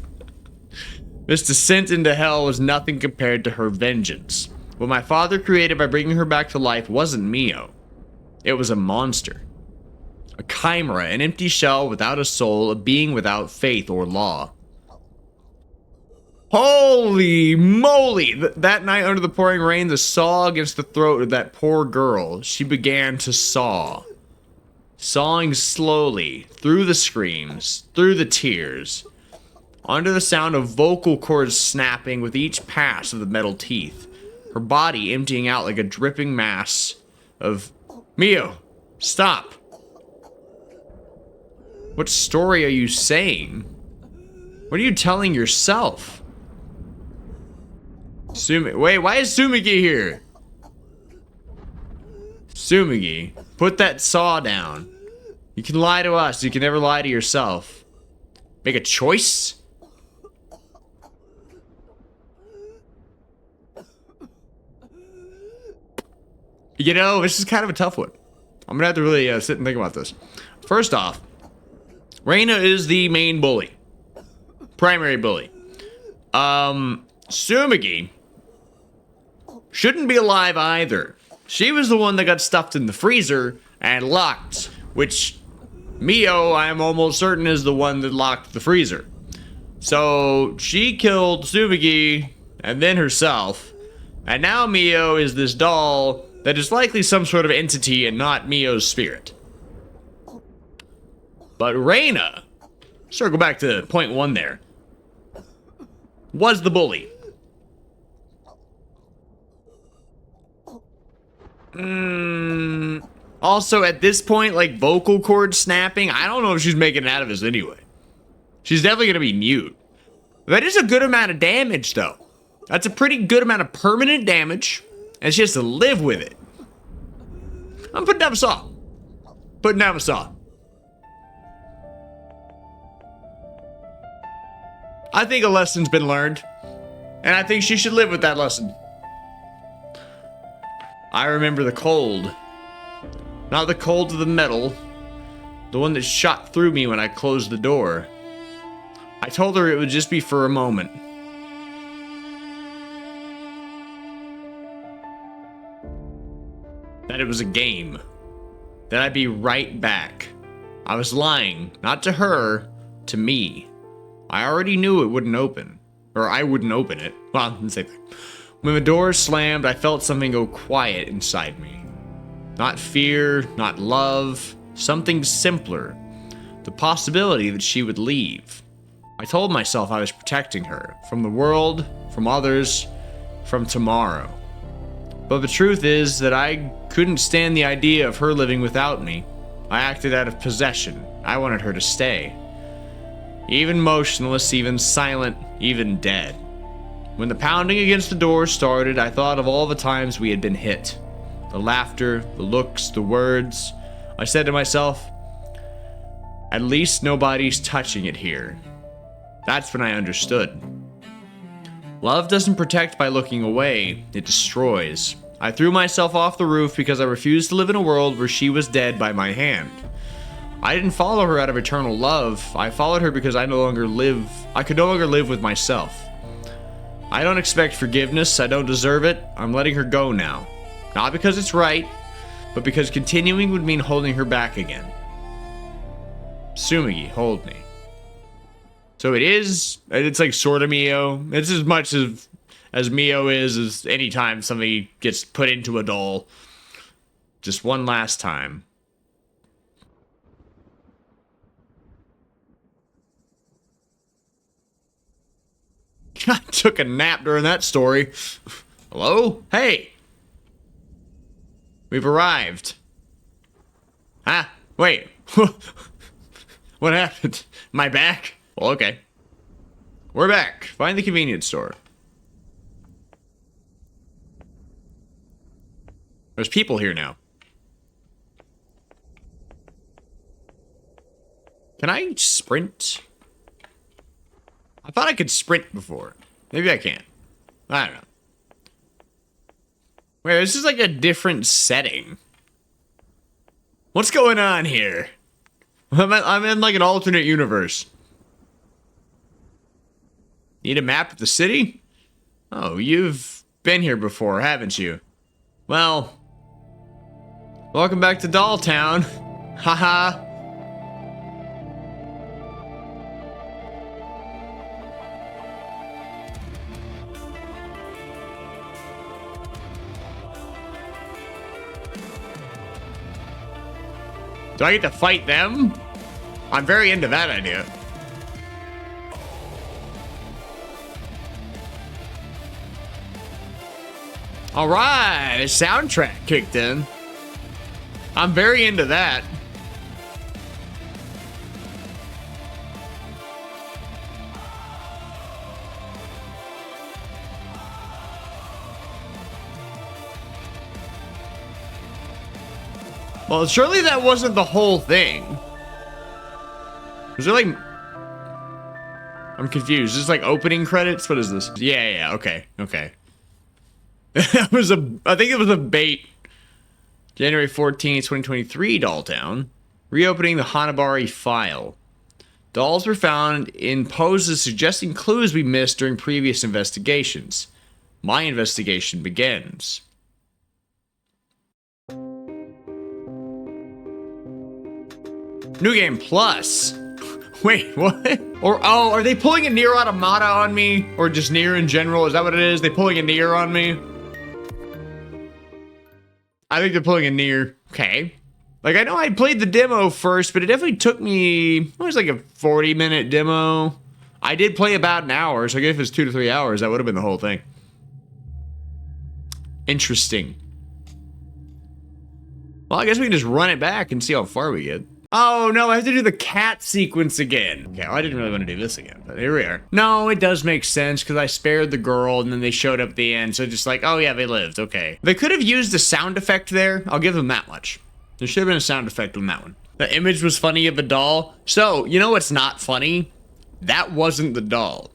This descent into hell was nothing compared to her vengeance. What my father created by bringing her back to life wasn't Mio. It was a monster. A chimera, an empty shell without a soul, a being without faith or law. Holy moly! That night under the pouring rain, the saw against the throat of that poor girl. She began to saw. Sawing slowly, through the screams, through the tears. Under the sound of vocal cords snapping with each pass of the metal teeth. Her body emptying out like a dripping mass of... Mio, stop. What story are you saying? What are you telling yourself? Wait, why is Tsumigi here? Tsumigi, put that saw down. You can lie to us, you can never lie to yourself. Make a choice? You know, this is kind of a tough one. I'm gonna have to really sit and think about this. First off, Reina is the main bully. Primary bully. Tsumigi shouldn't be alive either. She was the one that got stuffed in the freezer and locked, which Mio, I'm almost certain, is the one that locked the freezer. So she killed Tsumigi and then herself, and now Mio is this doll that is likely some sort of entity and not Mio's spirit. But Reina, circle back to point one there, was the bully. Also, at this point, like, vocal cord snapping, I don't know if she's making it out of this anyway. She's definitely gonna be mute. That is a good amount of damage, though. That's a pretty good amount of permanent damage, and she has to live with it. I'm putting down a saw. Putting down a saw. I think a lesson's been learned, and I think she should live with that lesson. I remember the cold. Not the cold of the metal, the one that shot through me when I closed the door. I told her it would just be for a moment. That it was a game. That I'd be right back. I was lying, not to her, to me. I already knew it wouldn't open. Or I wouldn't open it. Well, same thing. When the door slammed, I felt something go quiet inside me. Not fear, not love, something simpler. The possibility that she would leave. I told myself I was protecting her. From the world, from others, from tomorrow. But the truth is that I couldn't stand the idea of her living without me. I acted out of possession. I wanted her to stay. Even motionless, even silent, even dead. When the pounding against the door started, I thought of all the times we had been hit. The laughter, the looks, the words. I said to myself, at least nobody's touching it here. That's when I understood. Love doesn't protect by looking away, it destroys. I threw myself off the roof because I refused to live in a world where she was dead by my hand. I didn't follow her out of eternal love. I followed her because I could no longer live with myself. I don't expect forgiveness. I don't deserve it. I'm letting her go now. Not because it's right, but because continuing would mean holding her back again. Tsumugi, hold me. So it's like sort of Mio. It's as much as Mio is as any time somebody gets put into a doll. Just one last time. I took a nap during that story. Hello? Hey! We've arrived. Ah, wait. What happened? Am I back? Well, okay. We're back. Find the convenience store. There's people here now. Can I sprint? I thought I could sprint before. Maybe I can't. I don't know. Wait, this is like a different setting. What's going on here? I'm in like an alternate universe. Need a map of the city? Oh, you've been here before, haven't you? Well, welcome back to Doll Town. Haha. Do I get to fight them? I'm very into that idea. All right, a soundtrack kicked in. I'm very into that. Well, surely that wasn't the whole thing. Was there like... I'm confused. Is this like opening credits? What is this? Yeah, okay. That was I think it was a bait. January 14th, 2023, Doll Town. Reopening the Hanabari file. Dolls were found in poses suggesting clues we missed during previous investigations. My investigation begins. New Game Plus. Wait, what? Or, oh, are they pulling a Nier Automata on me? Or just Nier in general? Is that what it is? They pulling a Nier on me? I think they're pulling a Nier. Okay. Like, I know I played the demo first, but it definitely took me... It was like a 40-minute demo. I did play about an hour, so I guess if it's 2 to 3 hours, that would have been the whole thing. Interesting. Well, I guess we can just run it back and see how far we get. Oh, no, I have to do the cat sequence again. Okay, well, I didn't really want to do this again, but here we are. No, it does make sense, because I spared the girl, and then they showed up at the end, so just like, oh yeah, they lived, okay. They could have used a sound effect there. I'll give them that much. There should have been a sound effect on that one. The image was funny of the doll. So, you know what's not funny? That wasn't the doll.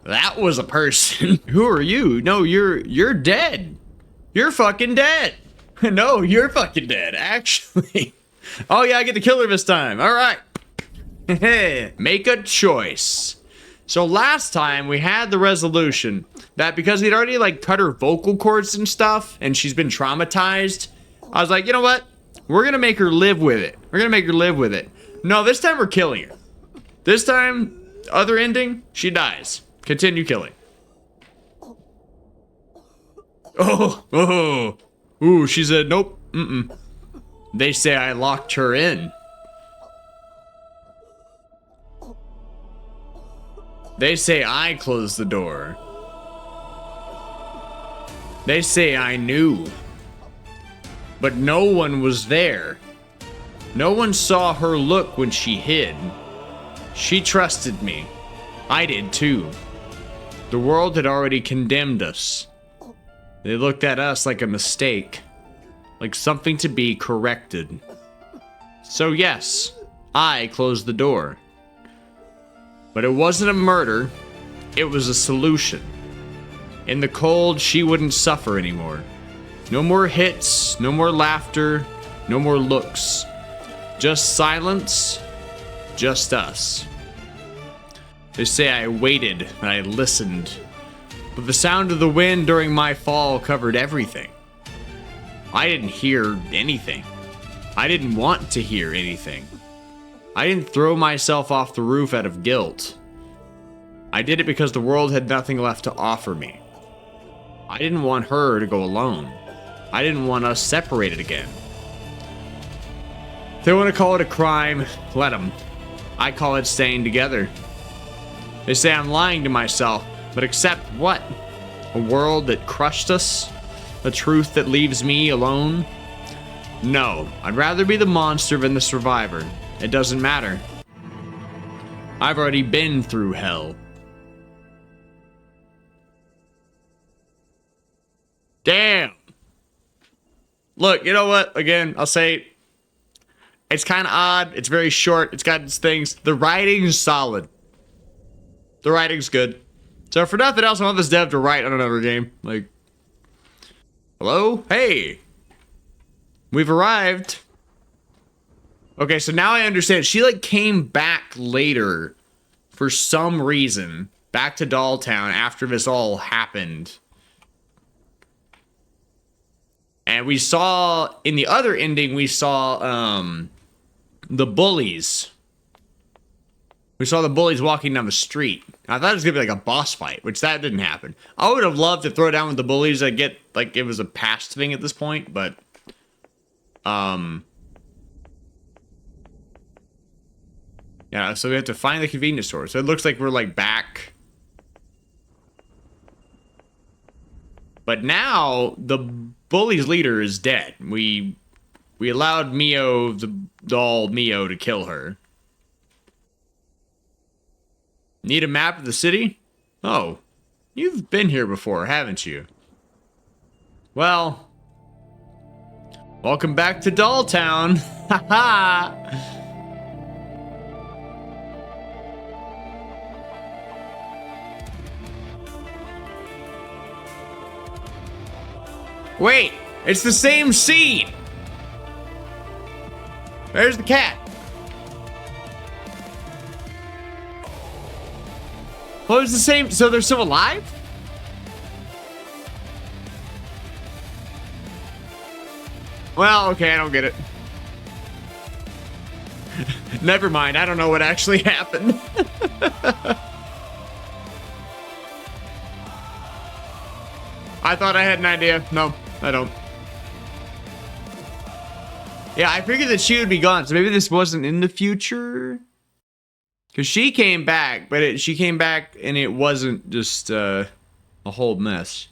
That was a person. Who are you? No, you're dead. You're fucking dead. No, you're fucking dead, actually. Oh yeah, I get to kill her this time. All right. Make a choice. So last time we had the resolution that because we'd already like cut her vocal cords and stuff and she's been traumatized, I was like, you know what? We're gonna make her live with it. We're gonna make her live with it. No, this time we're killing her. This time, other ending, she dies. Continue killing. Ooh, she said nope. They say I locked her in. They say I closed the door. They say I knew. But no one was there. No one saw her look when she hid. She trusted me. I did too. The world had already condemned us. They looked at us like a mistake. Like something to be corrected. So yes, I closed the door. But it wasn't a murder, it was a solution. In the cold, she wouldn't suffer anymore. No more hits, no more laughter, no more looks. Just silence, just us. They say I waited and I listened, but the sound of the wind during my fall covered everything. I didn't hear anything. I didn't want to hear anything. I didn't throw myself off the roof out of guilt. I did it because the world had nothing left to offer me. I didn't want her to go alone. I didn't want us separated again. If they want to call it a crime, let them. I call it staying together. They say I'm lying to myself, but accept what? A world that crushed us? A truth that leaves me alone? No, I'd rather be the monster than the survivor. It doesn't matter. I've already been through hell. Damn. Look, you know what? Again, I'll say it's kind of odd. It's very short. It's got its things. The writing's solid. The writing's good. So for nothing else, I want this dev to write on another game. Like, hello? Hey. We've arrived. Okay, so now I understand. She, like, came back later for some reason. Back to Dolltown after this all happened. And we saw, in the other ending, we saw, the bullies. We saw the bullies walking down the street. I thought it was gonna be like a boss fight, which that didn't happen. I would have loved to throw down with the bullies. I get, like, it was a past thing at this point, but... yeah, so we have to find the convenience store. So it looks like we're, like, back. But now, the bully's leader is dead. We allowed Mio, the doll Mio, to kill her. Need a map of the city? Oh, you've been here before, haven't you? Well, welcome back to Dolltown. Haha. Wait, it's the same scene. There's the cat. Well, it's the same, so they're still alive? Well, okay, I don't get it. Never mind, I don't know what actually happened. I thought I had an idea. No, I don't. Yeah, I figured that she would be gone, so maybe this wasn't in the future? Because she came back, but she came back and it wasn't just a whole mess.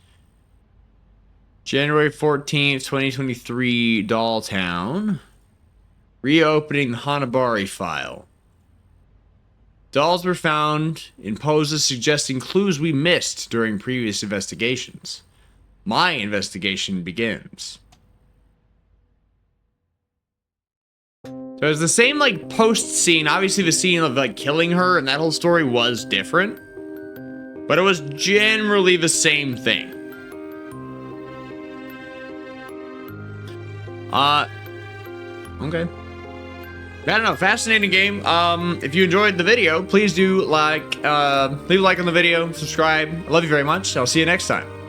January 14th, 2023, Dolltown. Reopening the Hanabari file. Dolls were found in poses suggesting clues we missed during previous investigations. My investigation begins. So it's the same, like, post scene. Obviously the scene of, like, killing her and that whole story was different. But it was generally the same thing. Okay. I don't know, fascinating game. If you enjoyed the video, please do leave a like on the video, subscribe. I love you very much. I'll see you next time.